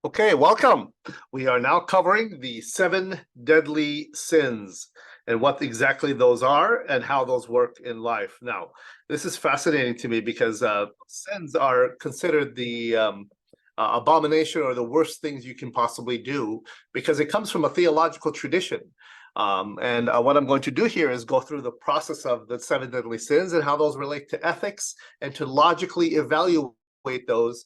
Okay, welcome. We are now covering the 7 deadly sins and what exactly those are and how those work in life. Now, this is fascinating to me because sins are considered the abomination or the worst things you can possibly do because it comes from a theological tradition. And what I'm going to do here is go through the process of the 7 deadly sins and how those relate to ethics and to logically evaluate those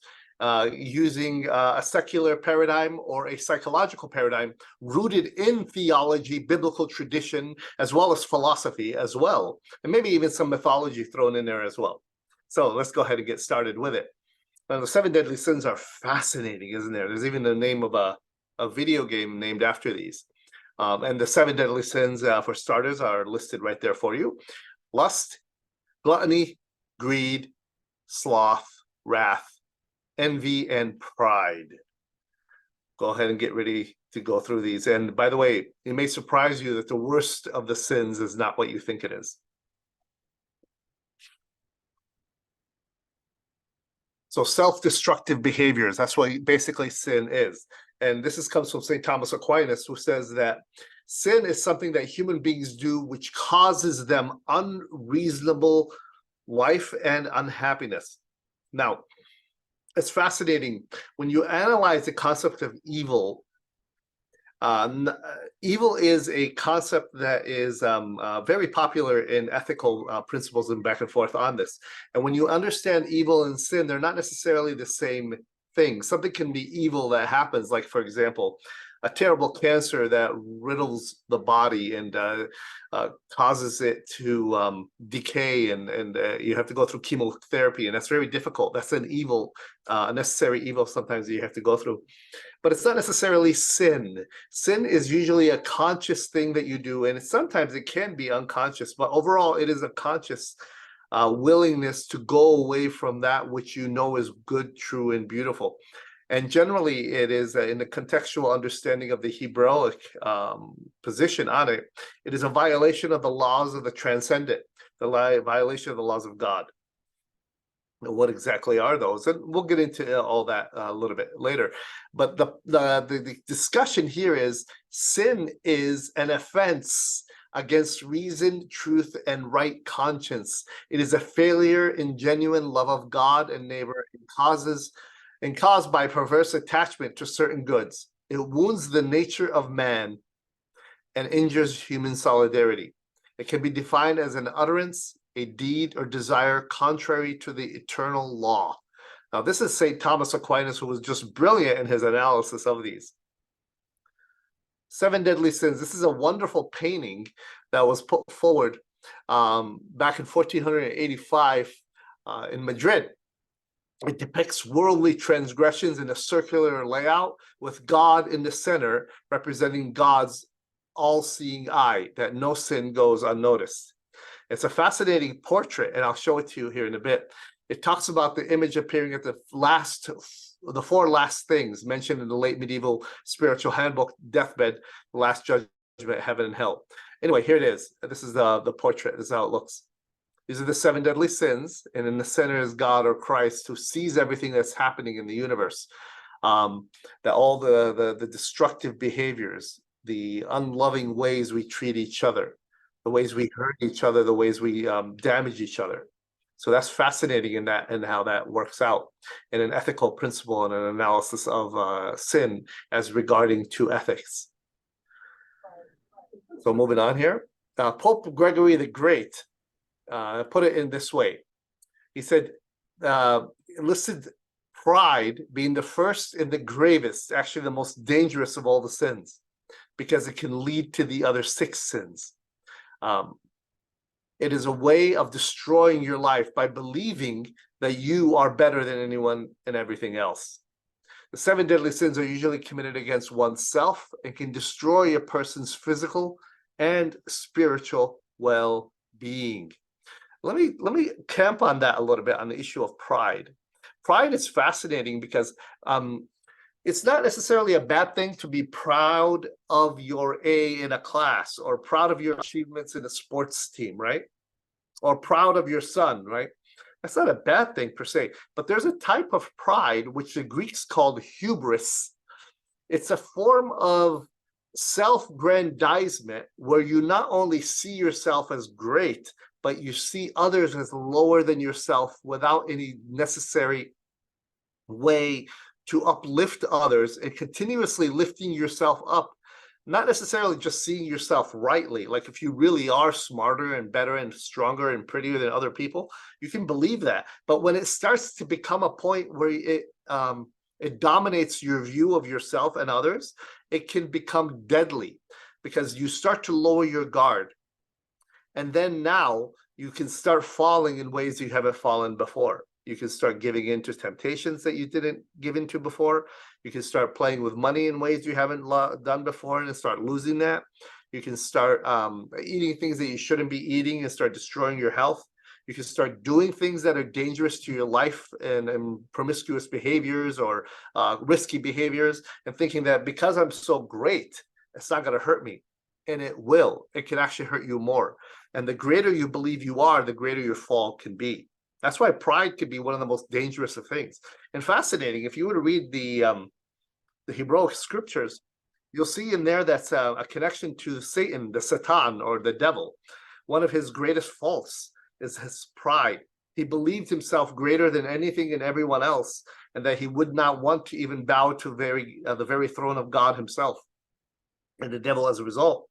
using a secular paradigm or a psychological paradigm rooted in theology, biblical tradition, as well as philosophy as well, and maybe even some mythology thrown in there as well. So let's go ahead and get started with it. Now, the 7 deadly sins are fascinating, isn't there? There's even the name of a video game named after these. And the 7 deadly sins, for starters, are listed right there for you. Lust, gluttony, greed, sloth, wrath, envy, and pride. Go ahead and get ready to go through these. And by the way, it may surprise you that the worst of the sins is not what you think it is. So self-destructive behaviors, that's what basically sin is. And this comes from St. Thomas Aquinas, who says that sin is something that human beings do which causes them unreasonable life and unhappiness. Now, it's fascinating when you analyze the concept of evil. Evil is a concept that is very popular in ethical principles and back and forth on this. And when you understand evil and sin, they're not necessarily the same thing. Something can be evil that happens, like, for example, a terrible cancer that riddles the body and causes it to decay, and you have to go through chemotherapy, and that's very difficult. That's an evil, a necessary evil sometimes that you have to go through. But it's not necessarily sin. Sin is usually a conscious thing that you do, and sometimes it can be unconscious, but overall it is a conscious willingness to go away from that which you know is good, true, and beautiful. And generally, it is in the contextual understanding of the Hebraic position on it, it is a violation of the laws of the transcendent, the violation of the laws of God. Now, what exactly are those? And we'll get into all that a little bit later. But the discussion here is sin is an offense against reason, truth, and right conscience. It is a failure in genuine love of God and neighbor, and caused by perverse attachment to certain goods. It wounds the nature of man and injures human solidarity. It can be defined as an utterance, a deed, or desire contrary to the eternal law. Now, this is St. Thomas Aquinas, who was just brilliant in his analysis of these. 7 deadly sins. This is a wonderful painting that was put forward back in 1485 in Madrid. It depicts worldly transgressions in a circular layout with God in the center, representing God's all-seeing eye, that no sin goes unnoticed. It's a fascinating portrait, and I'll show it to you here in a bit. It talks about the image appearing at the 4 last things mentioned in the late medieval spiritual handbook, Deathbed, the Last Judgment, Heaven and Hell. Anyway, here it is. This is the portrait. This is how it looks. These are the 7 deadly sins, and in the center is God or Christ, who sees everything that's happening in the universe. That all the destructive behaviors, the unloving ways we treat each other, the ways we hurt each other, the ways we damage each other. So that's fascinating in that, and how that works out in an ethical principle and an analysis of sin as regarding to ethics. So moving on here, Pope Gregory the Great put it in this way. He said, listed pride being the first and the gravest, actually the most dangerous of all the sins, because it can lead to the other 6 sins. It is a way of destroying your life by believing that you are better than anyone and everything else. The 7 deadly sins are usually committed against oneself and can destroy a person's physical and spiritual well-being. Let me camp on that a little bit on the issue of pride. Pride is fascinating because it's not necessarily a bad thing to be proud of your A in a class, or proud of your achievements in a sports team, right? Or proud of your son, right? That's not a bad thing per se, but there's a type of pride which the Greeks called hubris, It's a form of self-grandizement where you not only see yourself as great, but you see others as lower than yourself without any necessary way to uplift others, and continuously lifting yourself up, not necessarily just seeing yourself rightly. Like if you really are smarter and better and stronger and prettier than other people, you can believe that. But when it starts to become a point where it dominates your view of yourself and others, it can become deadly, because you start to lower your guard. And then now you can start falling in ways you haven't fallen before. You can start giving into temptations that you didn't give into before. You can start playing with money in ways you haven't done before and start losing that. You can start eating things that you shouldn't be eating and start destroying your health. You can start doing things that are dangerous to your life and promiscuous behaviors or risky behaviors, and thinking that because I'm so great, it's not going to hurt me. And it will. It can actually hurt you more. And the greater you believe you are, the greater your fall can be. That's why pride can be one of the most dangerous of things. And fascinating, if you were to read the Hebrew scriptures, you'll see in there that's a connection to Satan, the Satan, or the devil. One of his greatest faults is his pride. He believed himself greater than anything and everyone else, and that he would not want to even bow to the very throne of God himself. And the devil, as a result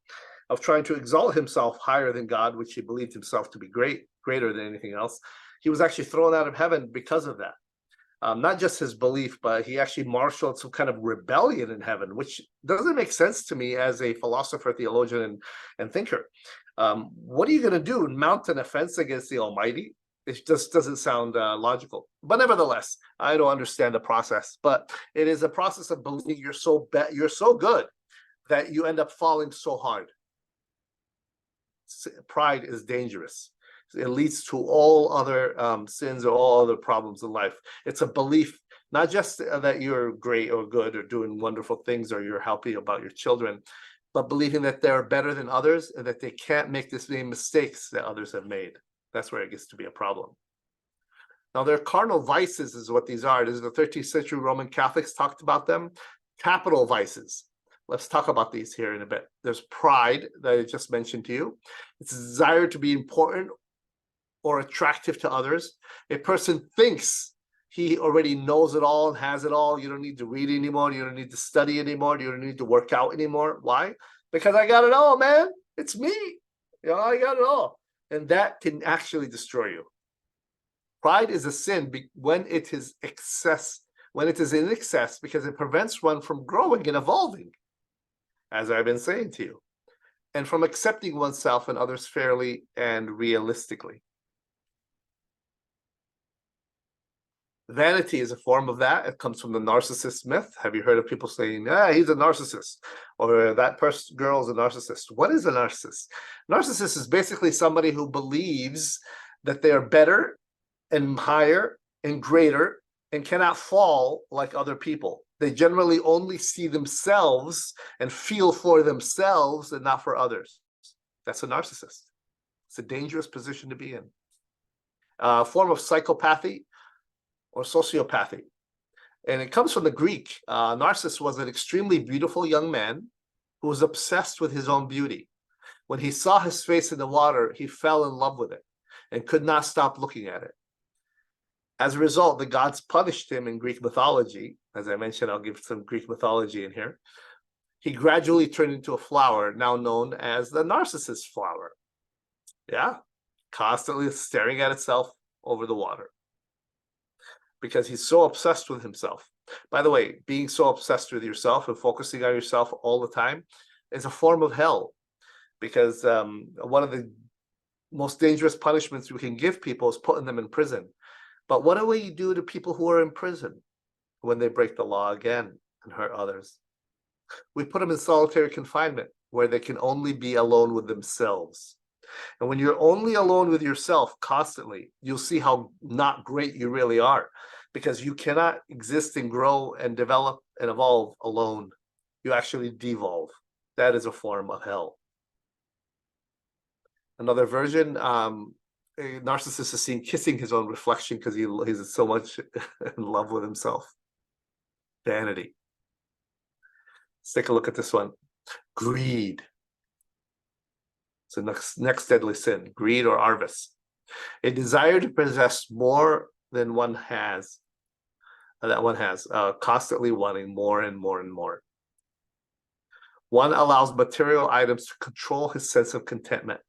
of trying to exalt himself higher than God, which he believed himself to be greater than anything else, he was actually thrown out of heaven because of that. Not just his belief, but he actually marshaled some kind of rebellion in heaven, which doesn't make sense to me as a philosopher, theologian, and thinker. What are you going to do? Mount an offense against the Almighty? It just doesn't sound logical. But nevertheless, I don't understand the process. But it is a process of believing you're so good that you end up falling so hard. Pride is dangerous. It leads to all other sins or all other problems in life. It's a belief, not just that you're great or good or doing wonderful things or you're happy about your children, but believing that they're better than others and that they can't make the same mistakes that others have made. That's where it gets to be a problem. Now, they're carnal vices is what these are. This is the 13th century Roman Catholics talked about them. Capital vices. Let's talk about these here in a bit. There's pride that I just mentioned to you. It's a desire to be important or attractive to others. A person thinks he already knows it all and has it all. You don't need to read anymore. You don't need to study anymore. You don't need to work out anymore. Why? Because I got it all, man. It's me. You know, I got it all. And that can actually destroy you. Pride is a sin when it is in excess, because it prevents one from growing and evolving, as I've been saying to you, and from accepting oneself and others fairly and realistically. Vanity is a form of that. It comes from the narcissist myth. Have you heard of people saying, he's a narcissist, or that girl is a narcissist? What is a narcissist? Narcissist is basically somebody who believes that they are better and higher and greater and cannot fall like other people. They generally only see themselves and feel for themselves and not for others. That's a narcissist. It's a dangerous position to be in. A form of psychopathy or sociopathy. And it comes from the Greek. Narcissus was an extremely beautiful young man who was obsessed with his own beauty. When he saw his face in the water, he fell in love with it and could not stop looking at it. As a result, the gods punished him in Greek mythology. As I mentioned, I'll give some Greek mythology in here. He gradually turned into a flower, now known as the Narcissus flower. Yeah, constantly staring at itself over the water, because he's so obsessed with himself. By the way, being so obsessed with yourself and focusing on yourself all the time is a form of hell, because one of the most dangerous punishments we can give people is putting them in prison. But what do we do to people who are in prison when they break the law again and hurt others? We put them in solitary confinement where they can only be alone with themselves. And when you're only alone with yourself constantly, you'll see how not great you really are, because you cannot exist and grow and develop and evolve alone. You actually devolve. That is a form of hell. Another version, a narcissist is seen kissing his own reflection because he's so much in love with himself. Vanity. Let's take a look at this one. Greed. It's the next deadly sin, greed or avarice. A desire to possess more than one has, constantly wanting more and more and more. One allows material items to control his sense of contentment.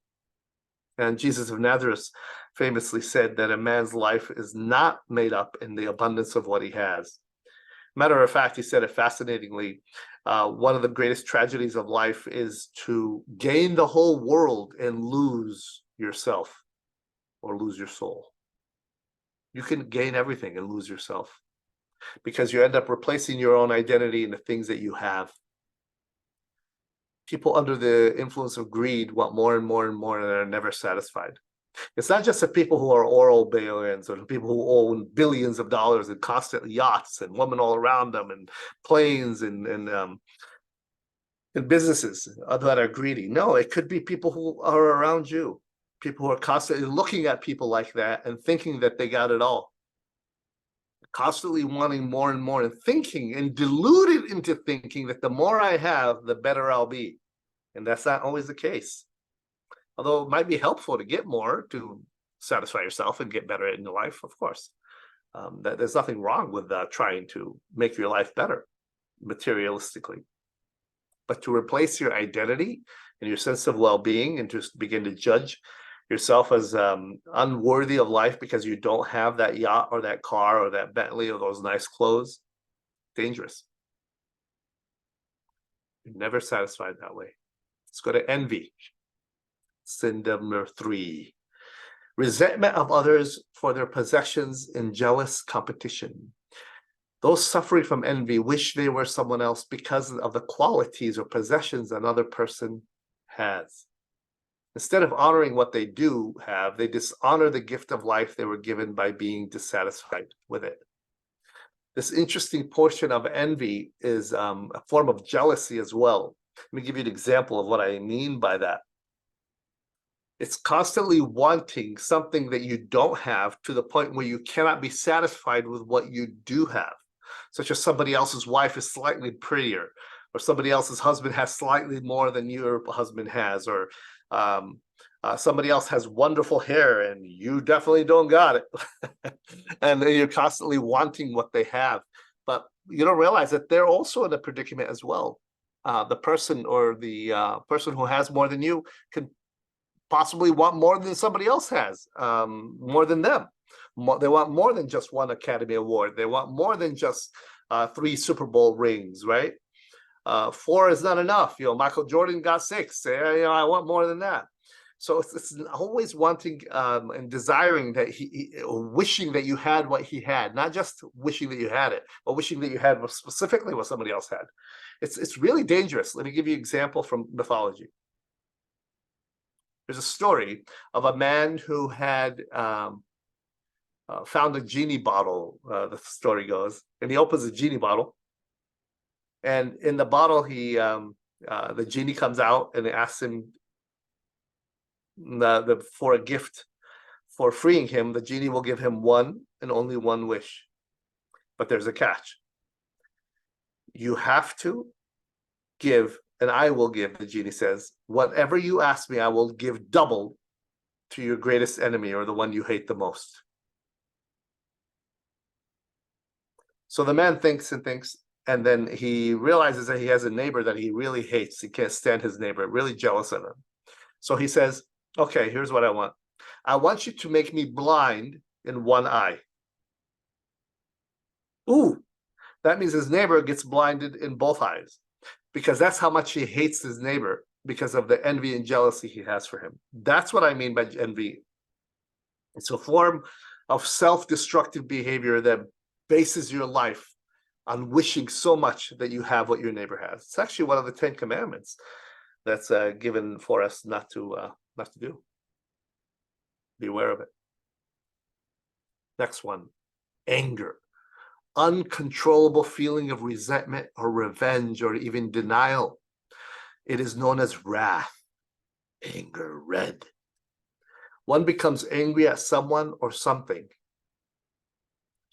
And Jesus of Nazareth famously said that a man's life is not made up in the abundance of what he has. Matter of fact, he said it fascinatingly. One of the greatest tragedies of life is to gain the whole world and lose yourself or lose your soul. You can gain everything and lose yourself because you end up replacing your own identity in the things that you have. People under the influence of greed want more and more and more and are never satisfied. It's not just the people who are oil barons or the people who own billions of dollars and constant yachts and women all around them and planes and businesses that are greedy. No, it could be people who are around you, people who are constantly looking at people like that and thinking that they got it all, constantly wanting more and more and thinking and deluded into thinking that the more I have, the better I'll be. And that's not always the case. Although it might be helpful to get more to satisfy yourself and get better in your life, of course. There's nothing wrong with trying to make your life better materialistically. But to replace your identity and your sense of well-being and just begin to judge yourself as unworthy of life because you don't have that yacht or that car or that Bentley or those nice clothes, dangerous. You're never satisfied that way. Let's go to envy. Sin number 3. Resentment of others for their possessions and jealous competition. Those suffering from envy wish they were someone else because of the qualities or possessions another person has. Instead of honoring what they do have, they dishonor the gift of life they were given by being dissatisfied with it. This interesting portion of envy is a form of jealousy as well. Let me give you an example of what I mean by that. It's constantly wanting something that you don't have to the point where you cannot be satisfied with what you do have, such as somebody else's wife is slightly prettier, or somebody else's husband has slightly more than your husband has, or somebody else has wonderful hair and you definitely don't got it. And you're constantly wanting what they have, but you don't realize that they're also in a predicament as well. The person or the person who has more than you can possibly want more than somebody else has, more than them. They want more than just one Academy Award. They want more than just 3 Super Bowl rings, right? 4 is not enough. Michael Jordan got 6. I want more than that. So it's always wanting and desiring that wishing that you had what he had, not just wishing that you had it, but wishing that you had specifically what somebody else had. It's really dangerous. Let me give you an example from mythology. There's a story of a man who had found a genie bottle, the story goes, and he opens the genie bottle. And in the bottle, the genie comes out and asks him for a gift. For freeing him, the genie will give him one and only one wish. But there's a catch. You have to give, and I will give, the genie says, whatever you ask me, I will give double to your greatest enemy or the one you hate the most. So the man thinks and thinks, and then he realizes that he has a neighbor that he really hates. He can't stand his neighbor, really jealous of him. So he says, okay, here's what I want. I want you to make me blind in one eye. Ooh, that means his neighbor gets blinded in both eyes, because that's how much he hates his neighbor because of the envy and jealousy he has for him. That's what I mean by envy. It's a form of self-destructive behavior that bases your life on wishing so much that you have what your neighbor has. It's actually one of the 10 commandments that's given for us not to do. Be aware of it. Next one, anger. Uncontrollable feeling of resentment or revenge or even denial. It is known as wrath, anger, red. One becomes angry at someone or something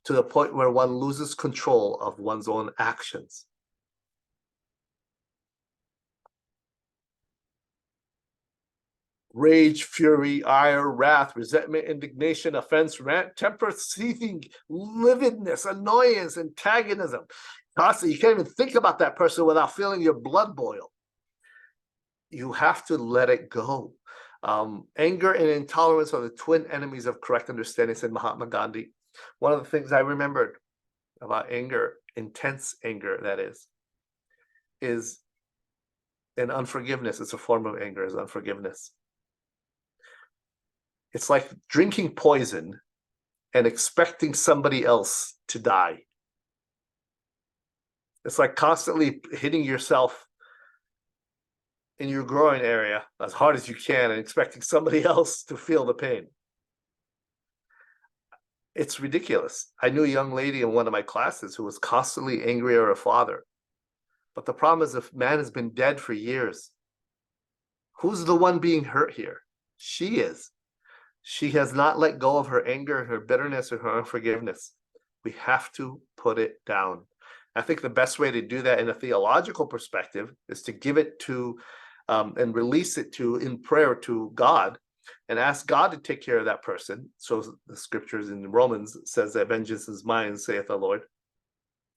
to the point where one loses control of one's own actions. rage, fury, ire, wrath, resentment, indignation, offense, rant, temper, seething, lividness, annoyance, antagonism. Constantly, you can't even think about that person without feeling your blood boil. You have to let it go. Anger and intolerance are the twin enemies of correct understanding, said Mahatma Gandhi. One of the things I remembered about anger, intense anger, that is an unforgiveness. It's a form of anger, is unforgiveness. It's like drinking poison and expecting somebody else to die. It's like constantly hitting yourself in your groin area as hard as you can and expecting somebody else to feel the pain. It's ridiculous. I knew a young lady in one of my classes who was constantly angry at her father. But the problem is, if man has been dead for years, who's the one being hurt here? She is. She has not let go of her anger, her bitterness, or her unforgiveness. We have to put it down. I think the best way to do that in a theological perspective is to give it to and release it to in prayer to God and ask God to take care of that person. So the scriptures in Romans says that vengeance is mine, saith the Lord.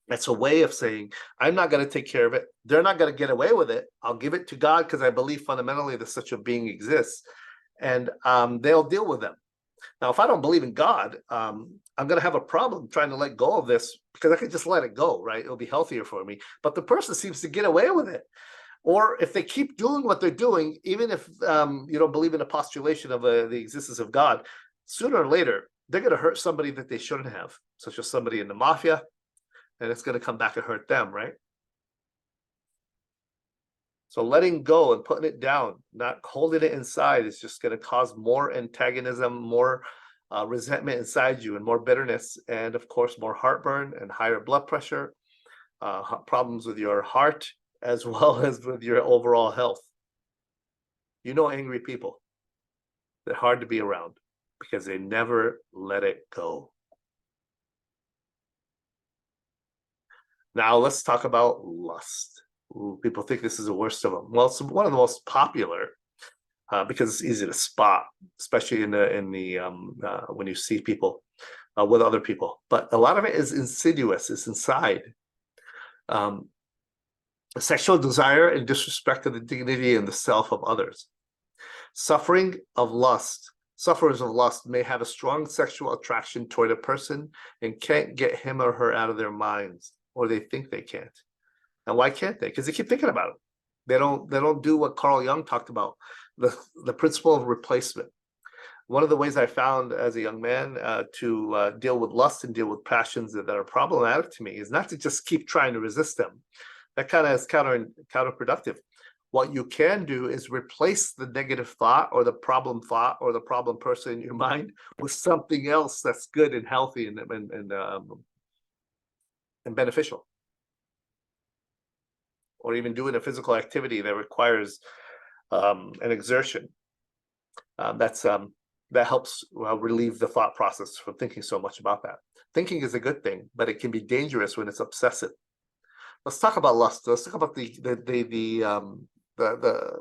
That's a way of saying, I'm not going to take care of it. They're not going to get away with it. I'll give it to God because I believe fundamentally that such a being exists. And they'll deal with them. Now, if I don't believe in God, I'm going to have a problem trying to let go of this because I could just let it go, right? It'll be healthier for me. But the person seems to get away with it. Or if they keep doing what they're doing, even if you don't believe in a postulation of the existence of God, sooner or later, they're going to hurt somebody that they shouldn't have, such as somebody in the mafia, and it's going to come back and hurt them, right? So letting go and putting it down, not holding it inside, is just going to cause more antagonism, more resentment inside you, and more bitterness, and of course, more heartburn and higher blood pressure, problems with your heart, as well as with your overall health. You know, angry people, they're hard to be around because they never let it go. Now let's talk about lust. Ooh, people think this is the worst of them. Well, it's one of the most popular because it's easy to spot, especially in the when you see people with other people. But a lot of it is insidious. It's inside. Sexual desire and disrespect of the dignity and the self of others. Sufferers of lust may have a strong sexual attraction toward a person and can't get him or her out of their minds, or they think they can't. And why can't they? Because they keep thinking about it. They don't do what Carl Jung talked about, the principle of replacement. One of the ways I found as a young man to deal with lust and deal with passions that are problematic to me is not to just keep trying to resist them. That kind of is counterproductive. What you can do is replace the negative thought or the problem person in your mind with something else that's good and healthy and beneficial. Or even doing a physical activity that requires an exertion. That helps relieve the thought process from thinking so much about that. Thinking is a good thing, but it can be dangerous when it's obsessive. Let's talk about lust. Let's talk about the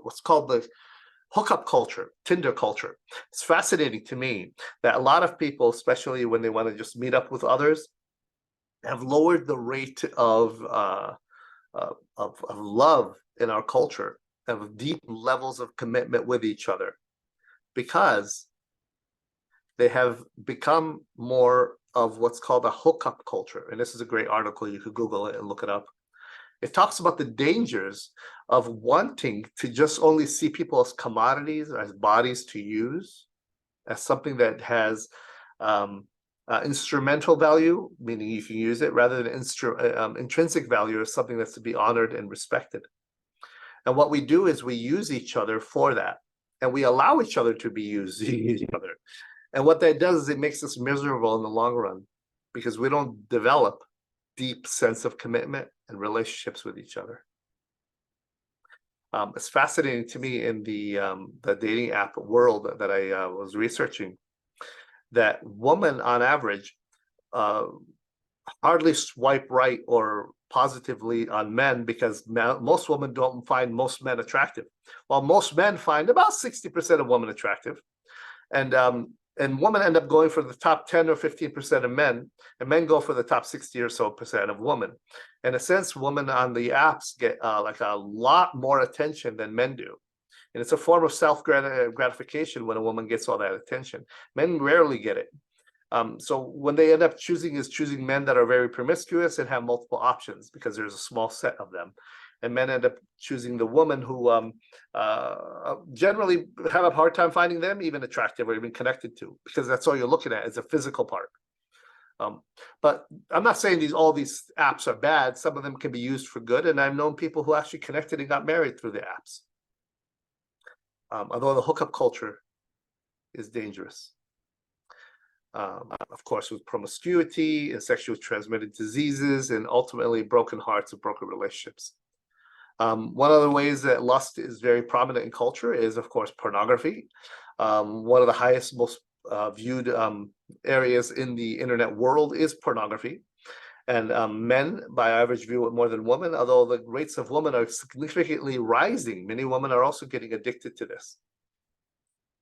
what's called the hookup culture, Tinder culture. It's fascinating to me that a lot of people, especially when they want to just meet up with others, have lowered the rate of love in our culture, of deep levels of commitment with each other, because they have become more of what's called a hookup culture. And this is a great article. You could Google it and look it up. It talks about the dangers of wanting to just only see people as commodities, as bodies to use, as something that has instrumental value, meaning you can use it, rather than intrinsic value, as something that's to be honored and respected. And what we do is we use each other for that, and we allow each other to be used each other. And what that does is it makes us miserable in the long run, because we don't develop deep sense of commitment and relationships with each other. It's fascinating to me in the dating app world that I was researching, that women on average hardly swipe right or positively on men because most women don't find most men attractive, while most men find about 60% of women attractive, and women end up going for the top 10 or 15% of men, and men go for the top 60 or so percent of women. In a sense, women on the apps get like a lot more attention than men do. And it's a form of self-gratification when a woman gets all that attention. Men rarely get it. So when they end up choosing men that are very promiscuous and have multiple options because there's a small set of them. And men end up choosing the woman who generally have a hard time finding them even attractive or even connected to, because that's all you're looking at is a physical part. But I'm not saying all these apps are bad. Some of them can be used for good. And I've known people who actually connected and got married through the apps. Although the hookup culture is dangerous. Of course, with promiscuity and sexually transmitted diseases and ultimately broken hearts and broken relationships. One of the ways that lust is very prominent in culture is, of course, pornography. One of the highest, most viewed areas in the internet world is pornography. And men, by average, view it more than women, although the rates of women are significantly rising. Many women are also getting addicted to this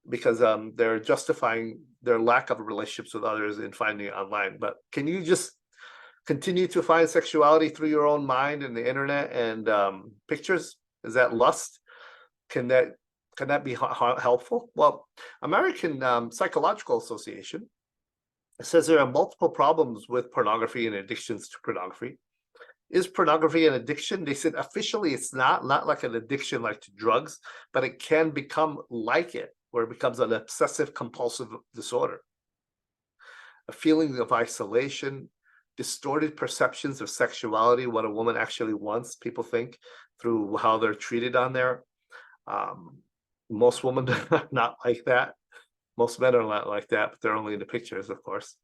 because they're justifying their lack of relationships with others in finding it online. But can you just continue to find sexuality through your own mind and the internet and pictures? Is that lust? Can that be helpful? Well, American Psychological Association says there are multiple problems with pornography and addictions to pornography. Is pornography an addiction? They said officially it's not like an addiction like to drugs, but it can become like it, where it becomes an obsessive compulsive disorder. A feeling of isolation, distorted perceptions of sexuality, what a woman actually wants, people think, through how they're treated on there. Most women are not like that. Most men are not like that, but they're only in the pictures, of course.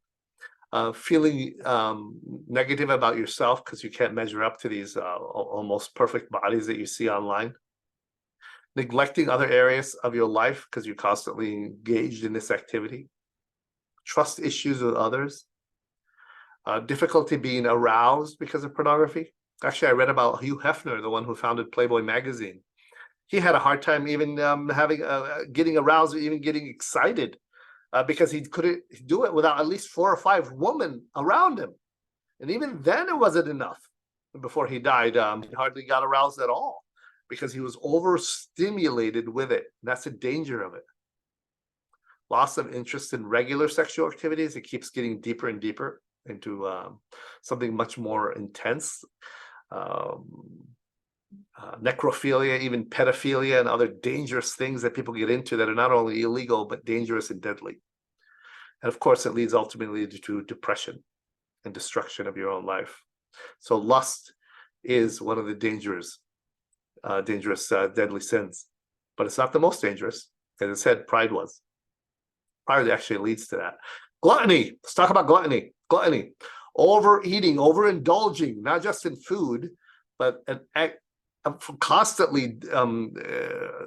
Feeling negative about yourself because you can't measure up to these almost perfect bodies that you see online. Neglecting other areas of your life because you're constantly engaged in this activity. Trust issues with others. Difficulty being aroused because of pornography. Actually, I read about Hugh Hefner, the one who founded Playboy magazine. He had a hard time even getting aroused or even getting excited because he couldn't do it without at least 4 or 5 women around him. And even then it wasn't enough. Before he died, he hardly got aroused at all because he was overstimulated with it. And that's the danger of it. Loss of interest in regular sexual activities. It keeps getting deeper and deeper into something much more intense. Necrophilia, even pedophilia, and other dangerous things that people get into that are not only illegal, but dangerous and deadly. And of course, it leads ultimately to depression and destruction of your own life. So lust is one of the dangerous, deadly sins. But it's not the most dangerous. As I said, pride was. Pride actually leads to that. Gluttony. Let's talk about gluttony. Gluttony. Overeating, overindulging, not just in food, but constantly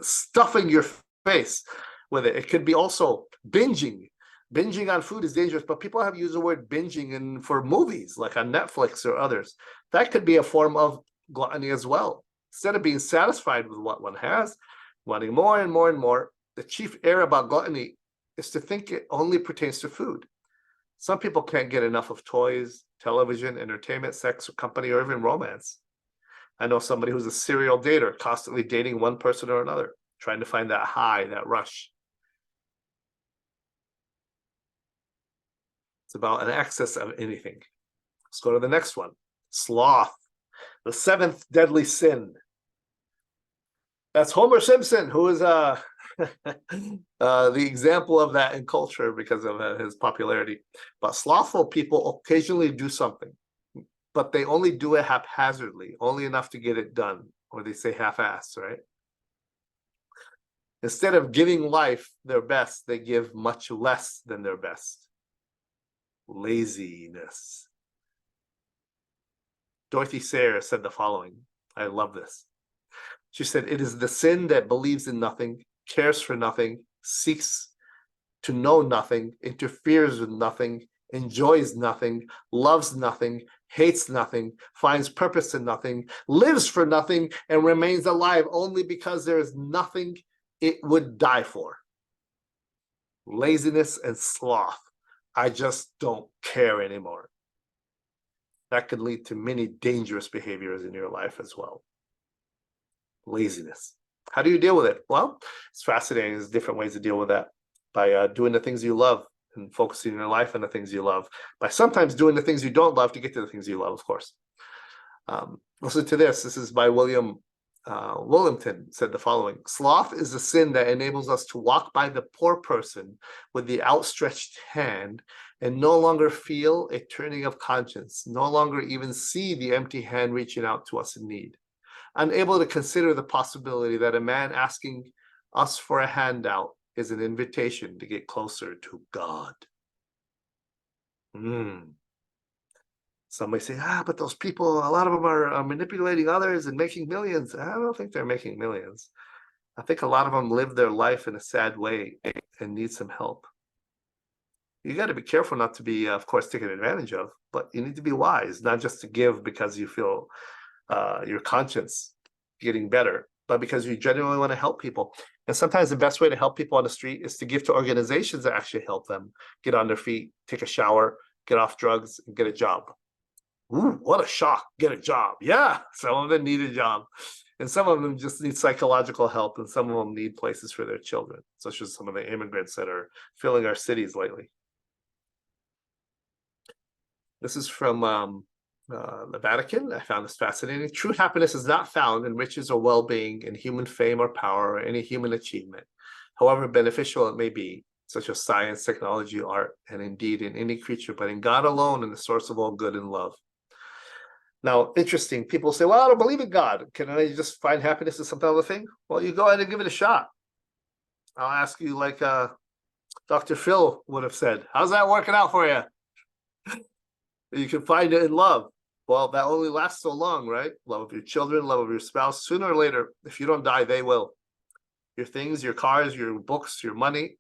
stuffing your face with it. It could be also binging. Binging on food is dangerous, but people have used the word binging for movies, like on Netflix or others. That could be a form of gluttony as well. Instead of being satisfied with what one has, wanting more and more and more, the chief error about gluttony is to think it only pertains to food. Some people can't get enough of toys, television, entertainment, sex, or company, or even romance. I know somebody who's a serial dater, constantly dating one person or another, trying to find that high, that rush. It's about an excess of anything. Let's go to the next one. Sloth, the 7th deadly sin. That's Homer Simpson, who is the example of that in culture because of his popularity. But slothful people occasionally do something, but they only do it haphazardly, only enough to get it done, or they say half-assed, right? Instead of giving life their best, they give much less than their best. Laziness. Dorothy Sayers said the following. I love this. She said, "It is the sin that believes in nothing, cares for nothing, seeks to know nothing, interferes with nothing, enjoys nothing, loves nothing, hates nothing, finds purpose in nothing, lives for nothing, and remains alive only because there is nothing it would die for. Laziness and sloth. I just don't care anymore. That could lead to many dangerous behaviors in your life as well. Laziness. How do you deal with it? Well, it's fascinating. There's different ways to deal with that by doing the things you love and focusing your life on the things you love, by sometimes doing the things you don't love to get to the things you love, of course. Listen to this. This is by William Williamson, said the following: sloth is a sin that enables us to walk by the poor person with the outstretched hand and no longer feel a turning of conscience, no longer even see the empty hand reaching out to us in need, unable to consider the possibility that a man asking us for a handout is an invitation to get closer to God. Somebody say, but those people, a lot of them are manipulating others and making millions. I don't think they're making millions. I think a lot of them live their life in a sad way and need some help. You got to be careful not to be, of course, taken advantage of, but you need to be wise, not just to give because you feel your conscience getting better, but because you genuinely want to help people. And sometimes the best way to help people on the street is to give to organizations that actually help them get on their feet, take a shower, get off drugs, and get a job. Ooh, what a shock, get a job. Yeah, some of them need a job. And some of them just need psychological help, and some of them need places for their children, such as some of the immigrants that are filling our cities lately. This is from the Vatican. I found this fascinating. True happiness is not found in riches or well-being, in human fame or power, or any human achievement, however beneficial it may be, such as science, technology, art, and indeed in any creature, but in God alone, and the source of all good and love. Now, interesting, people say, well, I don't believe in God. Can I just find happiness in some other thing? Well, you go ahead and give it a shot. I'll ask you like Dr. Phil would have said, how's that working out for you? You can find it in love. Well, that only lasts so long, right? Love of your children, love of your spouse. Sooner or later, if you don't die, they will. Your things, your cars, your books, your money,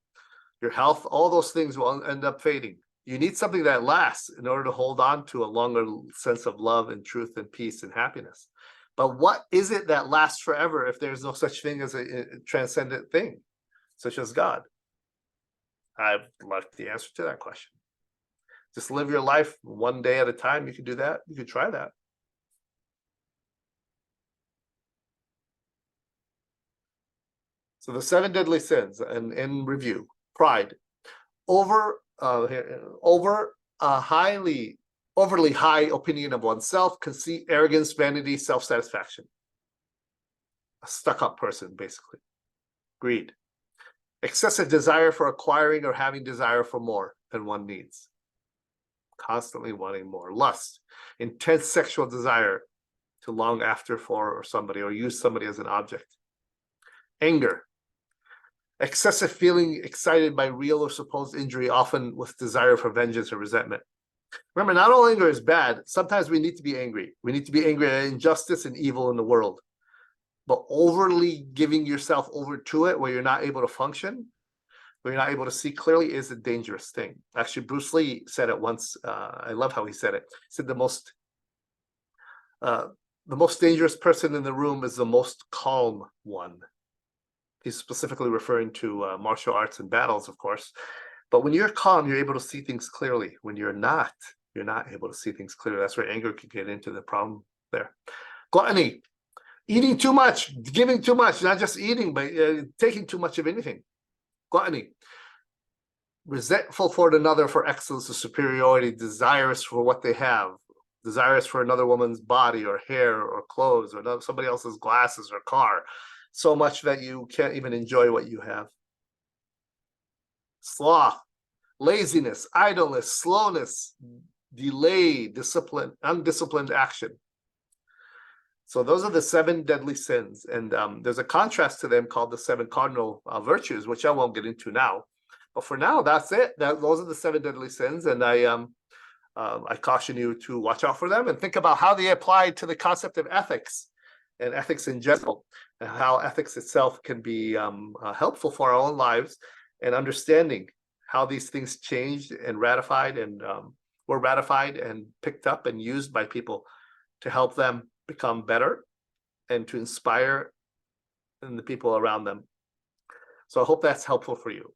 your health, all those things will end up fading. You need something that lasts in order to hold on to a longer sense of love and truth and peace and happiness. But what is it that lasts forever if there's no such thing as a transcendent thing, such as God? I'd like the answer to that question. Just live your life one day at a time. You can do that. You could try that. So the 7 deadly sins, and in review: pride, overly high opinion of oneself, conceit, arrogance, vanity, self-satisfaction. A stuck-up person, basically. Greed, excessive desire for acquiring or having desire for more than one needs. Constantly wanting more. Lust, intense sexual desire to long after for or somebody, or use somebody as an object. Anger, excessive feeling excited by real or supposed injury, often with desire for vengeance or resentment. Remember, not all anger is bad. Sometimes we need to be angry. We need to be angry at injustice and evil in the world. But overly giving yourself over to it where you're not able to function, where you're not able to see clearly, is a dangerous thing. Actually, Bruce Lee said it once. I love how he said it. He said the most dangerous person in the room is the most calm one. He's specifically referring to martial arts and battles, of course. But when you're calm, you're able to see things clearly. When you're not able to see things clearly. That's where anger can get into the problem there. Gluttony, eating too much, giving too much, not just eating, but taking too much of anything. Gluttony, resentful for another for excellence or superiority, desirous for what they have, desirous for another woman's body or hair or clothes or somebody else's glasses or car, so much that you can't even enjoy what you have. Sloth, laziness, idleness, slowness, delay, discipline, undisciplined action. So those are the 7 deadly sins, and there's a contrast to them called the 7 cardinal virtues, which I won't get into now. But for now, that's it. Those are the 7 deadly sins, and I caution you to watch out for them and think about how they apply to the concept of ethics and ethics in general, and how ethics itself can be helpful for our own lives, and understanding how these things changed and ratified and were ratified and picked up and used by people to help them become better and to inspire the people around them. So I hope that's helpful for you.